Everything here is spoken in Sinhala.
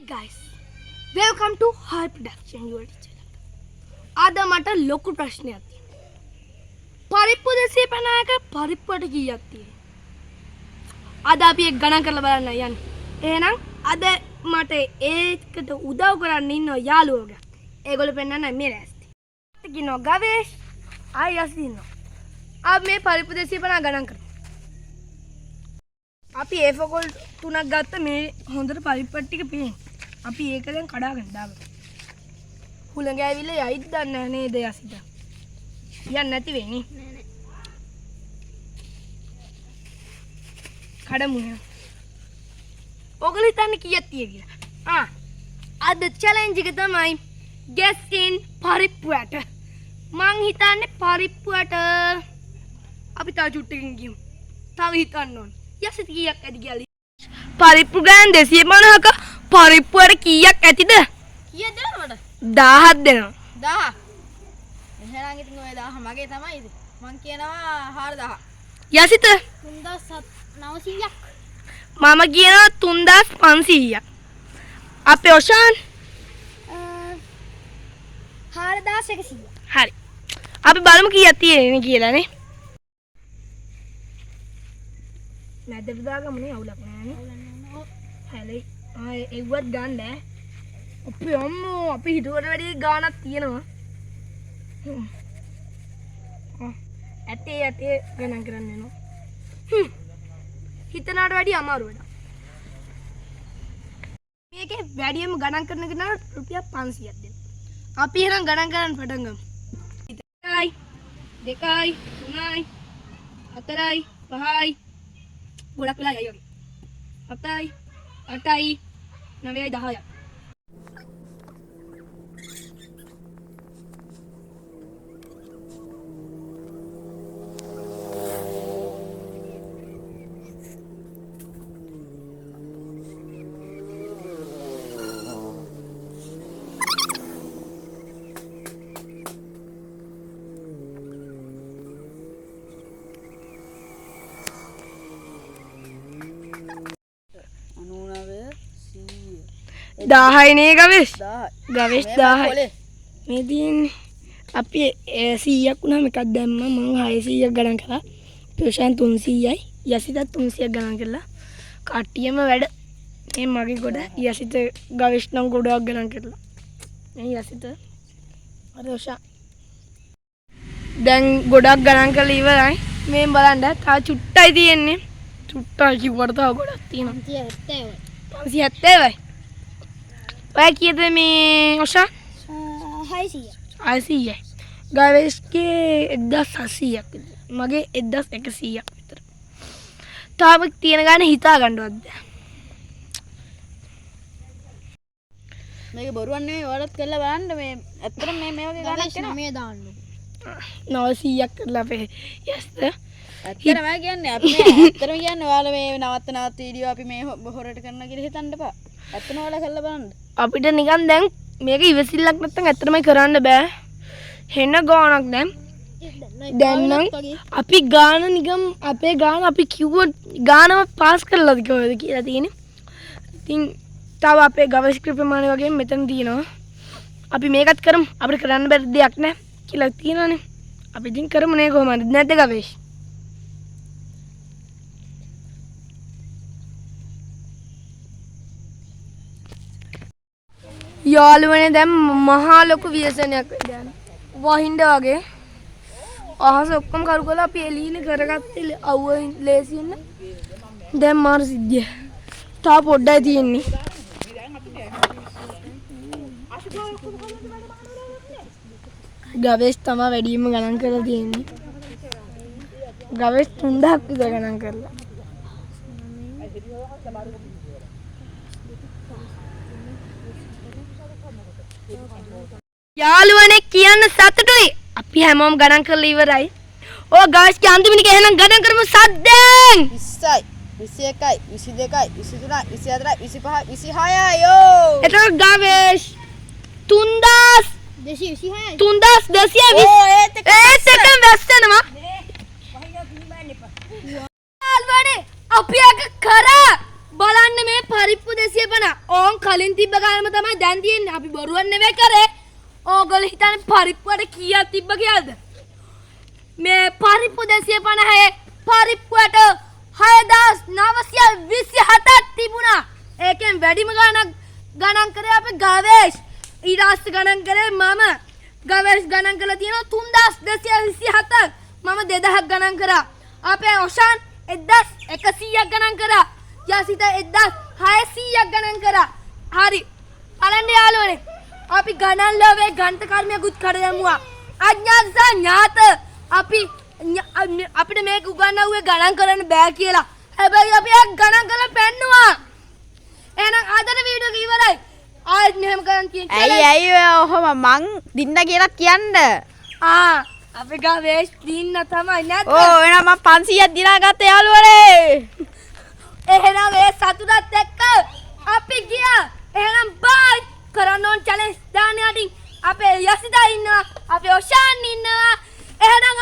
guys, welcome to High Production YouTube channel. आज हमारा लोकल प्रश्न आती है परिप्पु देसी पहना है परिप्पु की जाती है आज आप ये गणना कर लगा ना यानी ये ना आज माटे एक तो उदाव करा नहीं ना याल हो गया एक गोले पहना ना मेरे ऐसे कि नो गावेश आई ऐसी नो अब मैं परिप्पु देसी पहना गणना कर අපි ඒ ෆොකල් තුනක් ගත්ත මේ හොඳට පරිප්පට් ටික පින්. අපි ඒක දැන් කඩා ගන්න දාගමු. හුලඟ ඇවිල්ලා යයිද දන්නේ නැහැ නේද යසිත. යන්නේ නැති වෙන්නේ. නෑ නෑ. කඩමු නේ. ඔගොල්ලෝ හිතන්නේ කීයක් තියෙ කියලා. අද චැලෙන්ජ් එක තමයි guess in පරිප්පුවට. මං හිතන්නේ පරිප්පුවට අපි තව චුට්ටකින් ගියමු. තව හිතන්න ඕනේ. යසිත කීයක් ඇති කියලා පරිප්පු ගාන 250ක පරිප්පුවට කීයක් ඇතිද කීයක් දෙනවද 1000ක් දෙනවා 1000 එහෙනම් ඉතින් ඔය 1000 මගේ තමයි ඉතින් මං කියනවා 4000 යසිත 3900ක් මම කියනවා 3500ක් අපේ ඔෂාන් 4100 හරි අපි බලමු කීයක් තියෙන්නේ කියලානේ නැද බදාගමනේ අවුලක් නෑනේ හැලයි ඒවත් ගන්න අපි අම්මෝ අපි හිතුවට වැඩි ගාණක් තියෙනවා ඇටේ ගණන් කරන්න යනවා හිතනට වැඩි අමාරු වැඩක් මේකේ වැඩියම ගණන් කරන කෙනාට රුපියල් 500ක් දෙන්න අපි එහෙනම් ගණන් කරන්න පටන් ගමු 1යි 2යි 3යි 4යි 5යි ගොඩක් වෙලා යයි වගේ 7යි 8යි 9යි 10යි නේ ගවේෂ් 1000 මේ දින්නේ අපි 100ක් වුණාම එකක් දැම්මා මම 600ක් ගණන් කරා ප්‍රශාන් 300යි යසිතත් 300ක් ගණන් කළා කට්ටියම වැඩ මේ මගේ ගොඩ යසිත ගවේෂ් නම් ගොඩක් ගණන් කරලා මේ යසිත අර ඔෂා දැන් ගොඩක් ගණන් කරලා ඉවරයි මේ බලන්න තව චුට්ටයි තියෙන්නේ චුට්ටයි කිව්වට තව ගොඩක් තියෙනවා 570යි ඔය කීයද මේ ඔෂා 600යි ගවේෂ්ගේ 1700ක් මගේ 1100ක් විතර තාම තියෙන ගාන හිතා ගන්නවත් බෑ මේක බොරුවක් නෙවෙයි ඔයාලත් කරලා බලන්න මේ ඇත්තටම මේ වගේ ගානක් එනවා මේ දාන්න 900ක් කරලා අපේ යස්ත ඇත්තටම කියන්නේ අපි මේ ඇත්තටම කියන්නේ ඔයාලා මේ නවත්ත වීඩියෝ අපි මේ හොරට කරන කියලා හිතන්න එපා ඇත්තම ඔයාලා කරලා බලන්න අපිට නිකන් දැන් මේක ඉවසිල්ලක් නැත්තම් ඇත්තටමයි කරන්න බෑ හෙන ගානක් දැන් නම් අපි ගාන නිකම් අපේ ගාන අපි කිව්ව ගානම පාස් කරලාද කියලා තියෙන්නේ ඉතින් තව අපේ ගවේෂ් ප්‍රමාණය වගේ මෙතන තියෙනවා අපි මේකත් කරමු අපිට කරන්න බැරි දෙයක් නැහැ කියලා තියෙනවානේ අපි ඉතින් කරමු නේ කොහමද නැද්ද ගවේෂ් යාළුවනේ දැන් මහා ලොකු ව්‍යසනයක් දැන් වහින්න වගේ අහස ඔක්කොම කරු කරලා අපි එළියනේ කරගත්තේ අවුව ලේසියෙන් දැන් මාර සිද්ධිය තා පොඩ්ඩයි තියෙන්නේ ගවේෂ් තමයි වැඩිම ගණන් කරලා තියෙන්නේ ගවේෂ් 3000ක් විතර ගණන් කරලා යාළුවනේ කියන්න සතුටුයි අපි හැමෝම ගණන් කරලා ඉවරයි ඕ ගවේෂ් ගේ අන්තිම එක එහෙනම් ගණන් කරමු සද්දෙන් 20යි 21යි 22යි 23යි 24යි 25යි 26යි යෝ එතකොට ගවේෂ් 3226යි 3220 ඒත් එකම වැස්සෙනවා යාළුවනේ අපි එක කරා බලන්න මේ පරිප්පු 250. ඕන් කලින් තිබ්බ ගානම තමයි දැන් තියෙන්නේ. අපි බොරුවක් නෙවෙයි කරේ. ඕගොල්ලෝ හිතන්නේ පරිප්පුවට කීයක් තිබ්බ කියලාද? මේ පරිප්පු 250 පරිප්පුවට 6927ක් තිබුණා. ඒකෙන් වැඩිම ගණන් කරේ අපේ ගවේෂ්. ඊට පස්සේ ගණන් කරේ මම. ගවේෂ් ගණන් කරලා තියෙනවා 3227ක්. මම 2000ක් ගණන් කරා. අපේ ඔෂාන් 1100ක් ගණන් කරා. යසිත 1600ක් ගණන් කරා. හරි. බලන්න යාළුවනේ. අපි ගණන් ලෝවේ ගණිත කර්මයකුත් කඩ දැමුවා. අඥාත ඥාත අපිට මේක උගන්වුවේ ගණන් කරන්න බෑ කියලා. හැබැයි අපි ඒක ගණන් කරලා පෙන්නුවා. එහෙනම් අදට වීඩියෝ ඉවරයි. ආයෙත් මෙහෙම කරන් කියන්නේ. ඇයි ඔහොම මං දින්න කියලා කියන්න. අපි ගාවේස් දින්න තමයි නැත්නම්. එහෙනම් මම 500ක් දිනා ගත්ත යාළුවනේ. එහෙනම් ඒ සතුටත් එක්ක අපි ගියා. එහෙනම් බයි. කරන්න ඕන චැලෙන්ජ් දාන්න යටින් අපේ යසිතා ඉන්නවා. අපේ ඔෂාන් ඉන්නවා. එහෙනම්